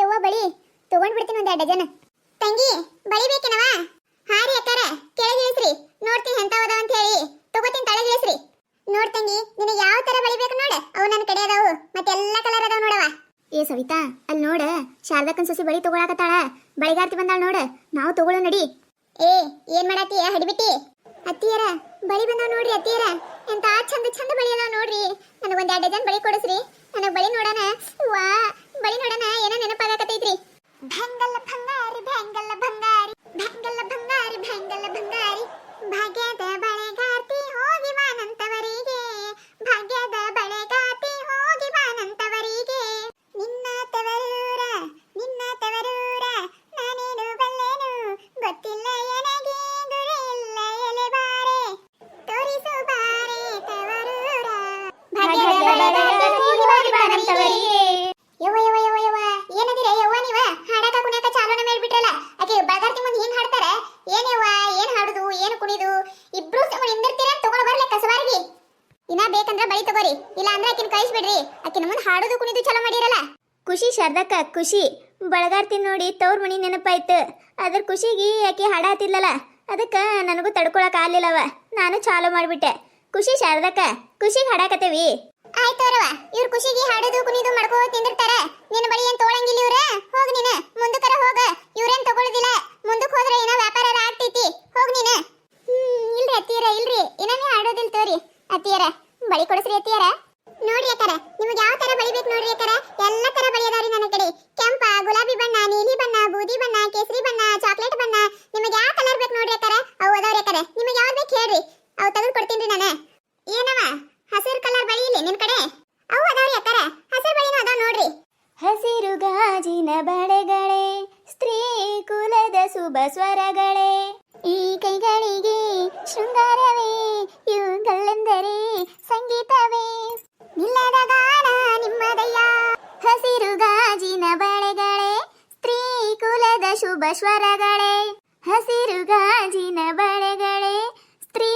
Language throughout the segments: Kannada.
ಯವ್ವ ಬಳಿ ತಗೊಂಡ್ ಬಿಡ್ತೀನಿ ಒಂದ್ 2 ಡಜನ್. ತಂಗಿ ಬಳಿ ಬೇಕೇನವ? ಹಾ ರೀ ಅಕ್ಕಾರ, ಕೆಳಗಿಳಿಸ್ರಿ ನೋಡ್ತೀನಿ ಎಂತಾವದ ಅಂತ ಹೇಳಿ. ತಗೋತೀನಿ, ತಳಗಿಳಿಸ್ರಿ. ನೋಡ್ ತಂಗಿ, ನಿನಗೆ ಯಾವ ತರ ಬಳಿ ಬೇಕು ನೋಡ, ಅವು ನನ್ನ ಕಡೆ ಅದಾವು, ಮತ್ತೆ ಎಲ್ಲಾ ಕಲರ್ ಅದಾವ ನೋಡವ. ಏ ಸವಿತಾ, ಅಲ್ಲಿ ನೋಡ ಶಾರದಕ್ಕನ್ ಸೊಸಿ ಬಳಿ ತಗೊಳಕತ್ತಾಳ. ಬಳಿಗಾರ್ತಿ ಬಂದಾಳ ನೋಡ, ನಾವು ತಗೊಳ್ಳೋ ನಡಿ. ಏ ಏನ್ ಮಾಡತ್ತೀಯ ಹಡಿಬಿಟ್ಟಿ? ಅತ್ತಿಯರ ಬಳಿ ಬಂದಾವ ನೋಡ್ರಿ ಅತ್ತಿಯರ, ಎಂತ ಚಂದ ಚಂದ ಬಳಿ ಅದಾವ ನೋಡ್ರಿ. ನನಗೊಂದ್ 2 ಡಜನ್ ಬಳಿ ಕೊಡಿಸ್ರಿ. ನನಗ್ ಬಳಿ ನೋಡೋಣ. ವಾ ಬಳಿ ನೋಡೋಣ, ಏನೋ ನೆನಪಾಗಕತ್ತೈತ್ರಿ. ಭಂಗಲ್ಲ ಭಂಗಾರಿ ಭಂಗಲ್ಲ ಭಂಗಾರಿ ಭಂಗಲ್ಲ ಭಂಗಾರಿ ಭಂಗಲ್ಲ ಭಂಗಾರಿ, ಭಾಗ್ಯದ ಬಳೆಗಾರ್ತಿ ಹೋಗಿ ಬಾನಂತವರಿಗೆ, ಭಾಗ್ಯದ ಬಳೆಗಾರ್ತಿ ಹೋಗಿ ಬಾನಂತವರಿಗೆ. ನಿನ್ನ ತವರೂರ ನಾನೇನು ಬಲ್ಲೆನು, ಗೊತ್ತಿಲ್ಲ ಎನಗೆ ಗುರಿಯಿಲ್ಲ ಎಲೆ ಬಾರೆ, ತೋರಿಸು ಬಾರೆ ತವರೂರ, ಭಾಗ್ಯದ ಬಳೆಗಾರ್ತಿ ಹೋಗಿ ಬಾನಂತವರಿಗೆ. ಯವ್ವ ಯವ್ವ ಯವ್ವ ಯವ್ವ, ಏನದಿರ ಯವ್ವ ನೀವ? ಹಾಡಕ ಕುಣಿಯಕ ಚಾಲೋನ ಮಾಡ್ಬಿಟ್ರಲ್ಲ. ಆಕೆ ಬಗಾರ್ತಿ ಮುಂದೆ ಹಿಂಗ್ ಹಾಡ್ತಾರ? ಏನ್ ಯವ್ವ, ಏನ್ ಹಾಡುದು, ಏನ್ ಕುಣಿದು? ಇಬ್ರು ನಿಂದಿರ್ತೀರ, ತಗೊಂಡ್ ಬರ್ಲೆ ಕಸವಾರ್ಗಿ. ಇನ್ನ ಬೇಕಂದ್ರ ಬಳಿ ತಗೋರಿ, ಇಲ್ಲ ಅಂದ್ರೆ ಆಕಿನ ಕಳಿಸ್ಬಿಡ್ರಿ. ಆಕಿನ ಮುಂದೆ ಹಾಡುದು ಕುಣಿದು ಚಲೋ ಮಾಡಿರಲ್ಲ. ಖುಷಿ ಶಾರದಕ್ಕ, ಖುಷಿ. ಬಳಗಾರ್ತಿ ನೋಡಿ ತವ್ರ ಮನಿ ನೆನಪಾಯ್ತು. ಅದ್ರ ಖುಷಿಗೆ ಆಕೆ ಹಾಡಾತಿದ್ಲಲ್ಲ, ಅದಕ್ಕ ನನಗೂ ತಡ್ಕೊಳಕ್ ಆಗ್ಲಿಲ್ಲವ, ನಾನು ಚಾಲೋ ಮಾಡ್ಬಿಟ್ಟೆ. ಖುಷಿ ಶಾರದಕ್ಕ, ಖುಷಿಗೆ ಹಾಡಾಕತ್ತೇವಿ. ಆಯ್ತವ್ರವ, ಇವ್ರ ಖುಷಿಗೆ ಹಾಡುದು ಕುಣಿದು ಮಾಡ್ಕೋ ತಿಂದಿರ್ತಾರ. ನಿನ್ನ ಬಳಿ ಏನ್ ತಗೊಳಂಗಿಲ್ಲ ಇವ್ರ. ಹೋಗ್ ನೀನು ಮುಂದಕ್ಕರ ಹೋಗ, ಇವ್ರೇನ್ ತಗೊಳುದಿಲ್ಲ. ಮುಂದಕ್ಕೆ ಹೋದ್ರೆ ಏನೋ ವ್ಯಾಪಾರ ಆಗ್ತೈತಿ. ಹೋಗ್ ನೀನು. ಇಲ್ರಿ ಅತ್ತಿಯರ, ಇಲ್ರಿ ಇನ್ನೇ ಹಾಡೋದಿಲ್ ತೋರಿ. ಅತ್ತಿಯರ ಬಳಿ ಕೊಡಿಸ್ರಿ ಅತ್ತಿಯರ. ನೋಡ್ರಿ ಅಕ್ಕರ, ನಿಮ್ಗೆ ಯಾವ ತರ ಬಳಿ ಬೇಕು ನೋಡ್ರಿ ಅಕ್ಕರ, ಎಲ್ಲ ತರ ಬಳಿ ಅದಾವ್ರಿ ನನ್ನ ಕಡೆ. ಕೆಂಪ, ಗುಲಾಬಿ ಬಣ್ಣ, ನೀಲಿ ಬಣ್ಣ, ಬೂದಿ ಬಣ್ಣ, ಕೇಸರಿ ಬಣ್ಣ, ಚಾಕ್ಲೇಟ್ ಬಣ್ಣ, ನಿಮಗೆ ಯಾವ ಕಲರ್ ಬೇಕು ನೋಡ್ರಿ ಅಕ್ಕರ, ಅವು ಅದಾವ್ರಿ ಅಕ್ಕರ. ನಿಮಗೆ ಯಾವ್ದು ಬೇಕು ಹೇಳ್ರಿ, ಅವು ತೆಗೆದು ಕೊಡ್ತೀನಿ ನಾನು. ಏನವ ಹಸಿರು ಕಲರ್ ಬಳಿ ಇಲ್ಲಿ ನಿನ್ ಕಡೆ? ಅವು ಅದಾವ್ರಿ ಅಕ್ಕರ, ಹಸಿರು ಬಳಿನೂ ಅದಾವ ನೋಡ್ರಿ. ಹಸಿರು ಗಾಜಿನ ಬಳೆಗಳೇ, ಸ್ತ್ರೀ ಕುಲದ ಶುಭ ಸ್ವರಗಳೇ, ಈ ಕೈಗಳಿಗೆ ಶೃಂಗಾರವೇ, ಇವುಗಳೆಂದರೆ ಸಂಗೀತವೇ, ನಿಲ್ಲದ ಗಾನ ನಿಮ್ಮದಯ್ಯ. ಹಸಿರು ಗಾಜಿನ ಬಳೆಗಳೇ, ಸ್ತ್ರೀ ಕುಲದ ಶುಭ ಸ್ವರಗಳೇ, ಹಸಿರು ಗಾಜಿನ ಬಳೆಗಳೇ, ಸ್ತ್ರೀ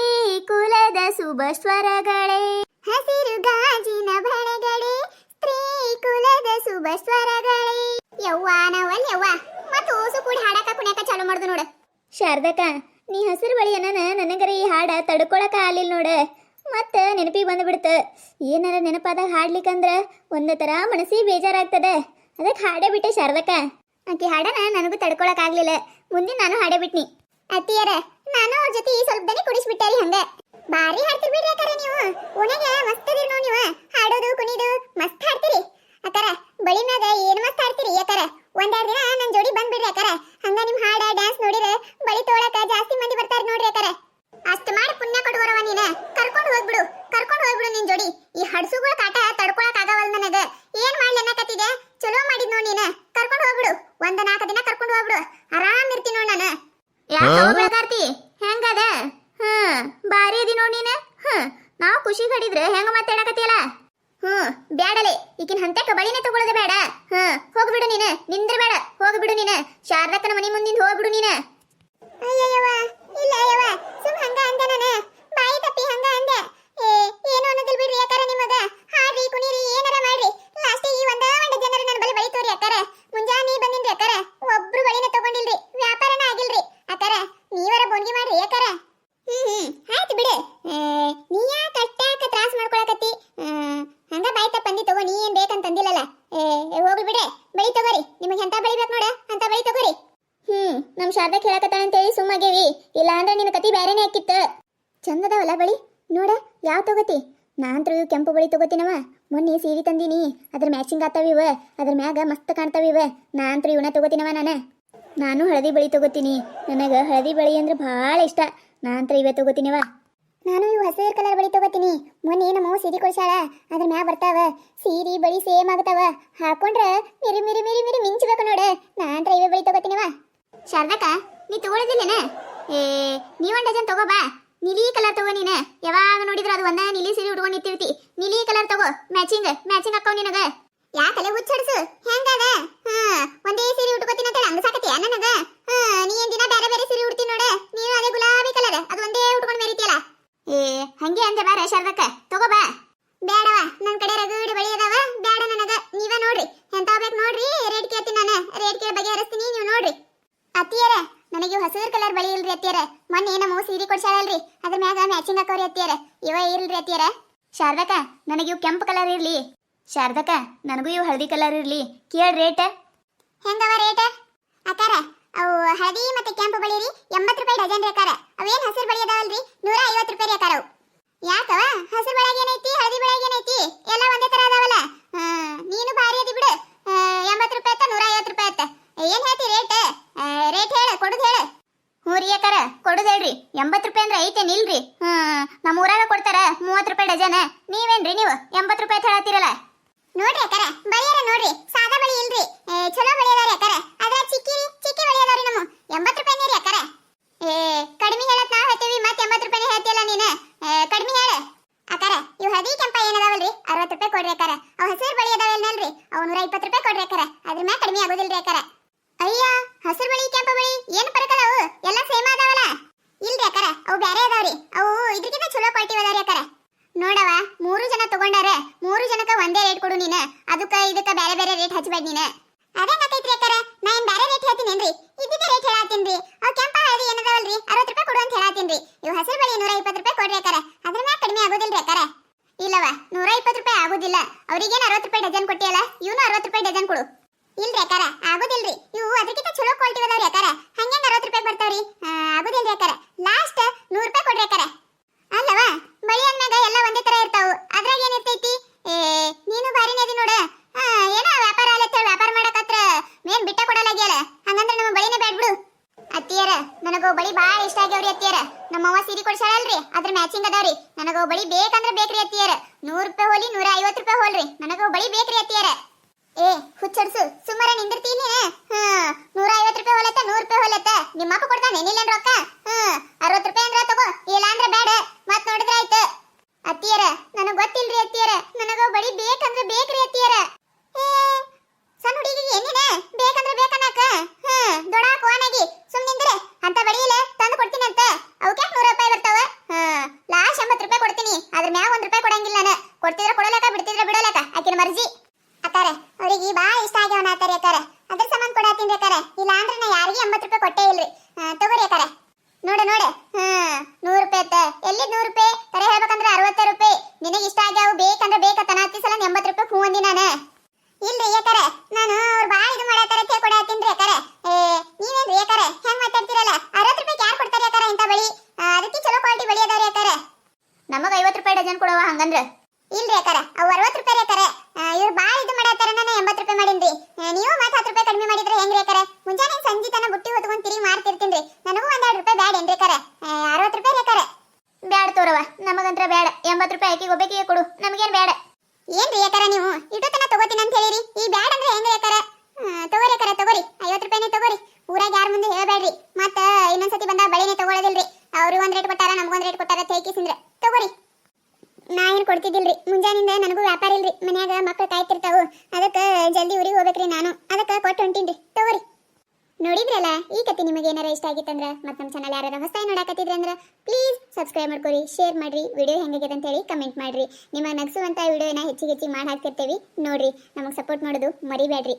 ಕುಲದ ಶುಭ ಸ್ವರಗಳೇ, ಹಸಿರು ಗಾಜಿನ ಬಳೆಗಳೇ, ಸ್ತ್ರೀ ಕುಲದ ಶುಭ ಸ್ವರಗಳೇ. ಯವ್ವ ನಾವಲ್ ಯವ್ವ, ಮತ್ತು ಓಸು ಕೂಡಿ ಹಾಡಕ ಕುಣಿಯಕ ಚಾಲು ಮಾಡ್ದು ನೋಡ. ಶಾರದಕ್ಕ, ನೀ ಹಸಿರು ಬಳಿಯನ್ನ ನನಗರ ಈ ಹಾಡ ತಡ್ಕೊಳಕ ಆಗ್ಲಿಲ್ಲ ನೋಡ. ಮತ್ತ ನೆನಪಿಗೆ ಬಂದ್ಬಿಡ್ತು. ಏನಾರ ನೆನಪಾದಾಗ ಹಾಡ್ಲಿಕ್ಕಂದ್ರ ಒಂದು ತರ ಮನಸ್ಸಿಗೆ ಬೇಜಾರಾಗ್ತದೆ. ಅದಕ್ಕೆ ಹಾಡೇ ಬಿಟ್ಟೆ ಶಾರದಕ್ಕ. ಆಕೆ ಹಾಡನ ನನಗೂ ತಡ್ಕೊಳಕ್ ಆಗ್ಲಿಲ್ಲ, ಮುಂದಿನ ನಾನು ಹಾಡೇ ಬಿಟ್ನಿ. ಅತ್ತಿಯರ ನಾನು ಅವ್ರ ಜೊತೆ ಸ್ವಲ್ಪ ದನಿ ಕುಡಿಸ್ಬಿಟ್ಟಾರಿ. ಹಂಗ ಬಾರಿ ಹಾಡ್ತಿರ್ ಬಿಡ್ರಿ ಅಕ್ಕಾರ, ನೀವು ಓಣ್ಯಾಗ ಮಸ್ತ್ ಅದೀರಿ ನೋಡಿ. ನೀವು ಹಾಡೋದು ಕುಣಿದು ಮಸ್ತ್ ಹಾಡ್ತೀರಿ ಅಕ್ಕಾರ. ಬಳಿ ಮ್ಯಾಗ ಏನ್ ಮಸ್ತ್ ಹಾಡ್ತೀರಿ ಅಕ್ಕಾರ. 1-2 ದಿನ ನನ್ ಜೋಡಿ ಬಂದ್ಬಿಡ್ರಿ ಅಕ್ಕಾರ. ಹಂಗ ನಿಮ್ ಹಾಡ ಡ್ಯಾನ್ಸ್ ನೋಡಿರ ಬಳಿ ತೋಳಕ ಜಾಸ್ತಿ ಮಂದಿ ಬರ್ತಾರ ನೋಡ್ರಿ ಅಕ್ಕಾರ. ಅಷ್ಟ್ ಮಾಡಿ ಪುಣ್ಯ ಕೊಡುವರವ ನೀನ. ಕರ್ಕೊಂಡು ಹೋಗ್ಬಿಡು ನಿನ್ ಜೋಡಿ. ಈ ಹಡ್ಸುಗಳ ಕಾಟ ತಡ್ಕೊಳಕ್ ಆಗವಲ್ ನನಗ. ಏನ್ ಮಾಡ್ಲಿ ಅನ್ನಕತ್ತಿದೆ? ಚಲೋ ಮಾಡಿದ್ ನೋಡ್ ನೀನ. ಕರ್ಕೊಂಡು ಹೋಗ್ಬಿಡು, 1-4 ದಿನ ಕರ್ಕೊಂಡು ಹೋಗ್ಬಿಡು. ಆರಾಮ್ ಇರ್ತೀನಿ ನೋಡ್ ನಾನು. ಯಾಕಾರ್ತಿ ಹೆಂಗದ? ಬಾರಿ ಅದಿ ನೋಡ್ ನೀನ. ನಾವು ಖುಷಿ ಕಡಿದ್ರೆ ಹೆಂಗ ಮಾತಾಡಕತ್ತಿಯಲ್ಲ. ಬ್ಯಾಡಲೆ, ಈಗಿನ ಹಂತಕ್ಕ ಬಳಿನೇ ತಗೊಳ್ಳೋದೆ ಬೇಡ. ಹೋಗ್ಬಿಡು ನೀನು, ನಿಂದ್ರ ಬೇಡ, ಹೋಗ್ಬಿಡು ನೀನು. ಶಾರದಕ್ಕನ ಮನಿ ಮುಂದಿಂದ ಹೋಗ್ಬಿಡು ನೀನು. ಅಯ್ಯಯ್ಯವ, ಇಲ್ಲ ಅಯ್ಯವ, ಸುಮ್ ಹಂಗ ಅಂದೆ ನಾನು. ಬಾಯಿ ತಪ್ಪಿ ಹಂಗ ಅಂದೆ. ಏನು ಅನ್ನೋದಿಲ್ ಬಿಡ್ರಿ ಅಕ್ಕಾರ. ನಿಮಗ ಹಾಡ್ರಿ ಕುಣಿರಿ ಏನಾರ ಮಾಡ್ರಿ, ಲಾಸ್ಟ್ ಈ ಒಂದ ಜನರ ನನ್ನ ಬಳಿ ಬಳಿ ತೋರಿ ಅಕ್ಕಾರ. ಮುಂಜಾನೆ ಬಂದಿನ್ರಿ ಅಕ್ಕಾರ, ಒಬ್ರು ಬಳಿನ ತಗೊಂಡಿಲ್ರಿ, ವ್ಯಾಪಾರನ ಆಗಿಲ್ರಿ ಅಕ್ಕಾರ. ನೀವರ ಬೋನ್ಗಿ ಮಾಡ್ರಿ ಅಕ್ಕಾರ. ಆಯ್ತು ಬಿಡು. ನೀ ಯಾಕೆ ಅಟ್ಟಾಕ ತ್ರಾಸ ಮಾಡ್ಕೊಳಕತ್ತಿ? ಹಂಗ ಬಾಯಿ ತಪ್ಪ ಅಂದಿ ತಗೋ. ನೀ ಏನ್ ಬೇಕಂತಂದಿಲ್ಲಲ್ಲ. ಹೋಗ್ಲಿ ಬಿಡೆ, ಬಳಿ ತಗೋರಿ. ನಿಮಗೆ ಎಂತ ಬಳಿ ಬೇಕು ನೋಡ, ಅಂತ ಬಳಿ ತಗೋರಿ. ನಮ್ ಶಾರದಕ್ಕೆ ಹೇಳಕತ್ತಾಳಂತೇಳಿ ಸುಮ್ಮಾಗೇವಿ, ಇಲ್ಲ ಅಂದ್ರೆ ನಿನ್ನ ಕತಿ ಬೇರೆನೇ ಹಾಕಿತ್ತು. ಚಂದದವಲ್ಲ ಬಳಿ ನೋಡ, ಯಾವ ತಗೋತಿ? ನಾನಂತೂ ಕೆಂಪು ಬಳಿ ತಗೋತೀನವ. ಮೊನ್ನೆ ಸೀರೆ ತಂದೀನಿ, ಅದ್ರ ಮ್ಯಾಚಿಂಗ್ ಆತಾವಿವ, ಅದ್ರ ಮ್ಯಾಗ ಮಸ್ತ್ ಕಾಣ್ತಾವಿವ. ನಾನಂತೂ ಇವನ್ನ ತಗೋತೀನವ. ನಾನು ಹಳದಿ ಬಳಿ ತಗೋತೀನಿ. ನನಗೆ ಹಳದಿ ಬಳಿ ಅಂದ್ರೆ ಭಾಳ ಇಷ್ಟ. ನಾನಂತೂ ಇವೇ ತಗೋತೀನಿವ. ನಾನು ಇವು ಹಸಿರು ಕಲರ್ ಬಳಿ ತಗೋತೀನಿ. ಮೊನ್ನೆ ನಮ್ಮವ್ವ ಸೀರೆ ಕೊಡ್ಸಾಳ, ಅದ್ರ ಮ್ಯಾಗ ಬರ್ತಾವ. ಸೀರೆ ಬಳಿ ಸೇಮ್ ಆಗ್ತಾವ, ಹಾಕೊಂಡ್ರ ಮಿರಿ ಮಿರಿ ಮಿರಿ ಮಿರಿ ಮಿಂಚಬೇಕು ನೋಡ. ನಾನಂತೂ ಇವೇ ಬಳಿ ತಗೋತೀನಿವ. ಶಾರದಕ್ಕ, ನೀ ತಗೊಳ್ಳೋದಿಲ್ಲೇನ? ನೀವೊಂದು ಡಜನ್ ತಗೋ ಬಾ. ನೀಲಿ ಕಲರ್ ತಗೋ ನೀನು. ಯಾವಾಗ ನೋಡಿದ್ರು ಅದು ಒಂದ ನೀಲಿ ಸೀರೆ ಉಟ್ಕೊಂಡು ನಿಂತಿರ್ತಿ. ನೀಲಿ ಕಲರ್ ತಗೋ, ಮ್ಯಾಚಿಂಗ್ ಹಾಕೋ ನಿನಗ. ಯಾಕಲೆ ಹುಚ್ಚಡ್ಸು ಹೆಂಗದ? ಒಂದೇ ಸೀರೆ ಉಟ್ಕೋತೀನಿ ಅಂತ ಅಂಗಸಾಕತಿಯ ನನಗ? ನೀ ಏನ್ ದಿನ ಬೇರೆ ಬೇರೆ ಸೀರೆ ಉಡ್ತೀನಿ ನೋಡ. ನೀನು ಅದೇ ಗುಲಾಬಿ ಕಲರ್ ಅದು ಒಂದೇ ಉಟ್ಕೊಂಡು ಮೆರಿತಿಯಲ್ಲ. ಹಂಗೆ ಅಂದೆ ಬಾರ ಶಾರದಕ್ಕ, ತಗೋ ಬಾ. ಬೇಡವ, ನನ್ನ ಕಡೆ ರಗಡ್ ಬಳಿ ಅದಾವ, ಬೇಡ ನನಗ. ನೀವೇ ನೋಡ್ರಿ ಎಂತ ಬೇಕು ನೋಡ್ರಿ, ರೇಟ್ ಕೇಳ್ತೀನಿ ನಾನು. ಬಗೆಹರಿಸ್ತೀನಿ, ನೀವು ನೋಡ್ರಿ. ಅತ್ತಿಯರ ನನಗೆ ಹಸಿರು ಕಲರ್ ಬಳಿ ಇಲ್ರಿ ಅತ್ತಿಯರ. ಮೊನ್ನೆ ನಮ್ಮ ಸೀರೆ ಕೊಡ್ಸಾಳಲ್ರಿ, ಅದ್ರ ಮ್ಯಾಗ ಮ್ಯಾಚಿಂಗ್ ಹಾಕೋರಿ ಅತ್ತಿಯರ. ಇವ ಇಲ್ರಿ ಅತ್ತಿಯರ. ಶಾರದಕ್ಕ ನನಗೆ ಇವು ಕೆಂಪು ಕಲರ್ ಇರ್ಲಿ. ಶಾರದಕ್ಕ ನನಗೂ ಇವು ಹಳದಿ ಕಲರ್ ಇರ್ಲಿ. ಕೇಳ್ ರೇಟ್ ಹೆಂಗವ ರೇಟ್? ಅಕ್ಕಾರ ಅವು ಹಳದಿ ಮತ್ತೆ ಕೆಂಪು ಬಳಿ ರೀ 80 ರೂಪಾಯಿ ಡಜನ್ ರೀ ಅಕ್ಕಾರ. ಅವೇನ್ ಹಸಿರು ಬಳಿ ಅದಾವಲ್ರಿ 150 ರೂಪಾಯಿ ರೀ ಅಕ್ಕಾರ. ಅವು ಯಾಕವ ಹಸಿರು ಬೆಳಗ್ಗೆ ಏನೈತಿ ಹಳದಿ ಬೆಳಗ್ಗೆ ಏನೈತಿ ಎಲ್ಲ ಒಂದೇ ತರ ಅದಾವಲ್ಲ. ನೀನು ಭಾರಿ ಅದಿ ಬಿಡು. 80 ರೂಪಾಯಿ ಅತ್ತ 150 ರೂಪಾಯಿ ಅತ್ತ. ಏನ್ ಹೇಳ್ತಿ ರೇಟ್? ರೇಟ್ ಹೇಳ, ಕೊಡುದು ಹೇಳ. ಹ್ಞೂ ರೀ ಅಕ್ಕಾರ ಕೊಡುದು ಹೇಳ್ರಿ. 80 ರೂಪಾಯಿ ಅಂದ್ರೆ ಐತೇನ್ ಇಲ್ರಿ? ನಮ್ಮ ಊರಾಗ ಕೊಡ್ತಾರ 30 ರೂಪಾಯಿ ಡಜನ್. ನೀವೇನ್ರಿ ನೀವು 80 ರೂಪಾಯಿ ಹೇಳತ್ತೀರಲ್ಲ? ನೋಡ್ರಿ ಅಕ್ಕಾರ ಬಳಿಯಾರ ನೋಡ್ರಿ, ಸಾದಾ ಬಳಿ ಇಲ್ರಿ, ಚಲೋ ಬಳಿ ಅದಾವ್ರಿ ಅಕ್ಕಾರ. ಅದ್ರ ಚಿಕ್ಕಿ ಚಿಕ್ಕಿ ಬಳಿ ಅದಾವ್ರಿ ನಮ್ಮ 80 ರೂಪಾಯಿ ರೀ ಅಕ್ಕಾರ. ಕಡಿಮೆ ಹೇಳತ್ ನಾವ್ ಹೇಳ್ತೀವಿ, ಮತ್ತೆ 80 ರೂಪಾಯಿ ಹೇಳ್ತಿಯಲ್ಲ ನೀನು. ಕಡಿಮೆ ಹೇಳ ಅಕ್ಕಾರ. ಇವು ಹಳದಿ ಕೆಂಪ ಏನದಾವಲ್ರಿ 60 ರೂಪಾಯಿ ಕೊಡ್ರಿ ಅಕ್ಕಾರ. ಅವು ಹಸಿರು ಬಳಿ ಅದಾವಲ್ರಿ ಅವು 120 ರೂಪಾಯಿ ಕೊಡ್ರಿ ಅಕ್ಕಾರ. ಅದ್ರ ಮ್ಯಾಗ ಕಡಿಮೆ ಆಗೋದಿಲ್ರಿ ಅಕ್ಕಾರ. ಅಯ್ಯ ಹಸಿರು ಬಳಿ ಕೆಂಪ ಬಳಿ ಏನು ಫರಕ್ ಅದಾವು? ಎಲ್ಲ ಸೇಮ್ ಅದಾವಲ್ಲ? ಇಲ್ರಿ ಅಕ್ಕಾರ ಅವು ಬ್ಯಾರೆ ಅದಾವ್ರಿ. ಅವು ಇದ್ರಕಿಂತ ಚಲೋ ಕ್ವಾಲಿಟಿ ಅದಾವ್ರಿ ಅಕ್ಕಾರ. ನೋಡವ 3 ಜನ ತಗೊಂಡಾರ, 3 ಜನಕ್ಕ ಒಂದೇ ರೇಟ್ ಕೊಡು ನೀನು. ಅದಕ್ಕ ಇದಕ್ಕ ಬೇರೆ ಬೇರೆ ರೇಟ್ ಹಚ್ಚಬೇಡ ನೀನು. ಅದೇನಾಕೈತ್ರಿ ಅಕ್ಕಾರ? ನಾ ಏನ್ ಬೇರೆ ರೇಟ್ ಹೇಳ್ತೀನೇನ್ರಿ? ಇದ್ದಿದ್ದ ರೇಟ್ ಹೇಳತ್ತೀನ್ರಿ. ಅವು ಕೆಂಪ ಹಳದಿ ಏನದಾವಲ್ರಿ 60 ರೂಪಾಯಿ ಕೊಡು ಅಂತ ಹೇಳತ್ತೀನ್ರಿ. ಇವು ಹಸಿರು ಬಳಿ 120 ರೂಪಾಯಿ ಕೊಡ್ರಿ ಅಕ್ಕಾರ. ಅದ್ರ ಮ್ಯಾಗ ಕಡಿಮೆ ಆಗೋದಿಲ್ರಿ ಅಕ್ಕಾರ. ಇಲ್ಲವ 120 ರೂಪಾಯಿ ಆಗೋದಿಲ್ಲ. ಅವ್ರಿಗೇನು 60 ರೂಪಾಯಿ ಡಜನ್ ಕೊಟ್ಟಿಯಲ್ಲ, ಇವನು 60 ರೂಪಾಯಿ ಡಜನ್ ಕೊಡು. ಇಲ್ರಿ ಅಕ್ಕಾರ ಆಗೋದಿಲ್ರಿ. ಇವು ಅದಕ್ಕಿಂತ ಚಲೋ ಕ್ವಾಲಿಟಿ ಅದಾವ್ರಿ ಅಕ್ಕಾರ. ಹಂಗೇನ್ 60 ರೂಪಾಯಿ ಬರ್ತಾವ್ರಿ? ಆಗೋದಿಲ್ರಿ ಅಕ್ಕಾರ. ಲಾಸ್ಟ್ 100 ರೂಪಾಯಿ ಕೊಡ್ರಿ ಅಕ್ಕಾರ. ಅಲ್ಲವ ಬಳಿ ಅಂದ್ಮ್ಯಾಗ ಎಲ್ಲ ಒಂದೇ ತರ ಇರ್ತಾವು, ಅದ್ರಾಗ ಏನಿರ್ತೈತಿ? ನೀನು ಬಾರಿನೇ ಅದಿ ನೋಡ. ಏನೋ ವ್ಯಾಪಾರ ಅಲ್ಲತ್ತ ವ್ಯಾಪಾರ ಮಾಡಕತ್ರ ಮೇನ್ ಬಿಟ್ಟ ಕೊಡಲಾಗ್ಯಾಲ. ಹಂಗಂದ್ರೆ ನಮ್ಮ ಬಳಿನೇ ಬ್ಯಾಡ್ ಬಿಡು. ಅತ್ತಿಯರ ನನಗೋ ಬಳಿ ಬಾಳ ಇಷ್ಟ ಆಗ್ಯಾವ್ರಿ ಅತ್ತಿಯರ. ನಮ್ಮವ್ವ ಸೀರೆ ಕೊಡ್ಸಾಳಲ್ರಿ ಅದ್ರ ಮ್ಯಾಚಿಂಗ್ ಅದಾವ್ರಿ. ನನಗೋ ಬಳಿ ಬೇಕಂದ್ರೆ ಬೇಕ್ರಿ ಅತ್ತಿಯರ. 100 ರೂಪಾಯಿ ಹೋಲಿ 150 ರೂಪಾಯಿ ಹೋಲ್ರಿ, ನನಗೋ ಬಳಿ ಬೇಕ್ರಿ ಅತ್ತಿಯರ. ಹುಚ್ಚಡ್ಸು ಸುಮ್ಮರ ನಿಂದಿರ್ತೀನಿ. 150 ರೂಪಾಯಿ ಹೊಲತ್ತ 100 ರೂಪಾಯಿ ಹೊಲತ್ತ ನಿಮ್ಮಪ್ಪ ಕೊಡ್ತಾನೆ ಏನಿಲ್ಲ ರೊಕ್ಕ. 60 ರೂಪಾಯಿ ಅಂದ್ರ ತಗೋ, ಇಲ್ಲ ಅಂದ್ರೆ ಬೇಡ. ಮತ್ ನೋಡಿದ್ರ ಆಯ್ತು. ಅತ್ತಿಯರ ನನಗ್ ಗೊತ್ತಿಲ್ರಿ ಅತ್ತಿಯರ, ನನಗ ಬಳಿ ಬೇಕಂದ್ರೆ ಬೇಕ್ರಿ ಅತ್ತಿಯರ. ಸಣ್ಣ ಹುಡುಗಿಗೆ ಏನಿನ ಬೇಕಂದ್ರೆ ಬೇಕನ್ನಕ ದೊಡ್ಡ ಕೋನಾಗಿ ಸುಮ್ನಿಂದ್ರೆ ಅಂತ ಬಳಿಯಿಲ್ಲ ತಂದು ಕೊಡ್ತೀನಿ ಅಂತ. ಅವಕ್ಕೆ 100 ರೂಪಾಯಿ ಬರ್ತಾವ. ಲಾಸ್ಟ್ 80 ರೂಪಾಯಿ ಕೊಡ್ತೀನಿ. ಅದ್ರ ಮ್ಯಾಗ 1 ರೂಪಾಯಿ ಕೊಡಂಗಿಲ್ಲ ನಾನು. ಕೊಡ್ತಿದ್ರ ಕೊಡಲಕ, ಬಿಡ್ತಿದ್ರ ಬಿಡಲಕ, ಆಕಿನ ಮರ್ಜಿ. ಅಕ್ಕಾರ ಅವ್ರಿಗೆ ಬಾ ಇಷ್ಟ ಆಗ್ಯಾವನ ಆತಾರಿ ಅಕ್ಕಾರ. ಅದ್ರ ಸಂಬಂಧ ಕೊಡತ್ತೀನಿ ಅಕ್ಕಾರ. ಇಲ್ಲ ಅಂದ್ರೆ ನಾ ಯಾರಿಗೆ 80 ರೂಪಾಯಿ ಕೊಟ್ಟೇ ಇಲ್ರಿ. ತಗೋರಿ ಅಕ್ಕಾರ. ನೋಡ 100 ರೂಪಾಯಿ ಅತ್ತ. ಎಲ್ಲಿ 100 ರೂಪಾಯಿ? ಕರೆ ಹೇಳ್ಬೇಕಂದ್ರೆ 60 ರೂಪಾಯಿ. ನಿನಗೆ ಇಷ್ಟ ಆಗ್ಯಾವ ಬೇಕಂದ್ರೆ ಬೇಕತ್ತ ನಾತಿ ಸಲ 80 ರೂಪಾಯಿ ಹೂ ಅಂದಿ ನಾನು. ಇಲ್ರಿ ಅಕ್ಕಾರ ನಾನು ಅವ್ರು ಬಾ ಇದು ಮಾಡತ್ತಾರ ಅಂತ ಕೊಡತ್ತೀನಿ ಅಕ್ಕಾರ. ನೀವೇನ್ರಿ ಅಕ್ಕಾರ ಹೆಂಗ್ ಮಾತಾಡ್ತಿರಲ್ಲ? 60 ರೂಪಾಯಿ ಯಾರು ಕೊಡ್ತಾರೆ ಅಕ್ಕಾರ ಇಂತ ಬಳಿ? ಅದಕ್ಕೆ ಚಲೋ ಕ್ವಾಲಿಟಿ ಬಳಿ ಅದಾವ್ರಿ ಅಕ್ಕಾರ. ನಮಗ 50 ರೂಪಾಯಿ ಡಜನ್ ಕೊಡವ ಹಂಗಂದ್ರ? ಇಲ್ರಿ ಅಕ್ಕಾರ ಅವು 60 ರೂಪಾಯಿ ರೀ ಅಕ್ಕಾರ. ಇವ್ರು ಬಾ ಇದು ಮಾಡತ್ತಾರ ನಾನು 80 ರೂಪಾಯಿ ಮಾಡೀನ್ರಿ. ನೀವು ಮತ್ತೆ 10 ರೂಪಾಯಿ ಕಡಿಮೆ ಮಾಡಿದ್ರೆ ಹೆಂಗ್ರಿ ಅಕ್ಕಾರ? ಮುಂಜಾನೆ ಸಂಜೆ ತನ ಬುಟ್ಟಿ ಹೊತ್ಕೊಂಡ್ ತಿರುಗಿ ಮಾಡ್ತಿರ್ತೀನಿ. ನನಗೂ 1-2 ರೂಪಾಯಿ ಬ್ಯಾಡ ಏನ್ರಿ ಅಕ್ಕಾರ? 60 ರೂಪಾಯಿ ರೀ ಅಕ್ಕಾರ. ಬ್ಯಾಡ ತೋರವ, ನಮಗಂತ್ರ ಬ್ಯಾಡ. 80 ರೂಪಾಯಿ ಆಕಿಗೆ ಒಬ್ಬಾಕಿಗೆ ಕೊಡು, ನಮಗೇನ್ ಬ್ಯಾಡ. ಏನ್ರಿ ಅಕ್ಕಾರ ನೀವು ಇಟ್ಟು ತನ ತಗೋತೀನಿ ಅಂತ ಹೇಳಿರಿ, ಈ ಬ್ಯಾಡ ಅಂದ್ರೆ ಹೆಂಗ್ರಿ ಅಕ್ಕಾರ? ತಗೋರಿ ಅಕ್ಕಾರ ತಗೋರಿ, 50 ರೂಪಾಯಿನೇ ತಗೋರಿ. ಊರಾಗ ಯಾರ ಮುಂದೆ ಹೇಳ್ಬೇಡ್ರಿ, ಮತ್ತ ಇನ್ನೊಂದ್ಸತಿ ಬಂದಾಗ ಬಳಿನೇ ತಗೊಳ್ಳೋದಿಲ್ರಿ. ಅವ್ರಿಗೆ ಒಂದ್ ರೇಟ್ ಕೊಟ್ಟಾರ ನಮಗೊಂದ್ ರೇಟ್ ಕೊಟ್ಟಾರ ತೇಕಿಸಿಂದ್ರೆ ತಗೋರಿ. ನಾ ಏನ್ ಕೊಡ್ತಿದ್ದಿಲ್ರಿ, ಮುಂಜಾನಿಂದ ನನಗೂ ವ್ಯಾಪಾರ ಇಲ್ರಿ. ಮನ್ಯಾಗ ಮಕ್ಳು ಕಾಯ್ತಿರ್ತಾವು, ಅದಕ್ಕೆ ಜಲ್ದಿ ಊರಿಗೆ ಹೋಗ್ಬೇಕ್ರಿ ನಾನು. ಅದಕ್ಕೆ ಕೊಟ್ಟು ಹೊಂಟೀನ್ರಿ, ತಗೋರಿ. ನೋಡಿದ್ರಲ್ಲ, ಈ ಕತೆ ನಿಮಗೆ ಏನಾರ ಇಷ್ಟ ಆಗಿತ್ತಂದ್ರ ಮತ್ತು ನಮ್ಮ ಚಾನಲ್ ಯಾರು ಹೊಸದಾಗಿ ನೋಡಕತ್ತಿದ್ರಿ ಅಂದ್ರೆ ಪ್ಲೀಸ್ ಸಬ್ಸ್ಕ್ರೈಬ್ ಮಾಡ್ಕೊರಿ, ಶೇರ್ ಮಾಡ್ರಿ, ವಿಡಿಯೋ ಹೆಂಗಾಗಿದೆ ಅಂತ ಹೇಳಿ ಕಮೆಂಟ್ ಮಾಡ್ರಿ. ನಿಮಗೆ ನಗಿಸುವಂಥ ವಿಡಿಯೋನ ಹೆಚ್ಚಿಗೆ ಮಾಡಿ ಹಾಕ್ತಿರ್ತೀವಿ ನೋಡ್ರಿ. ನಮಗೆ ಸಪೋರ್ಟ್ ಮಾಡೋದು ಮರಿಬೇಡ್ರಿ.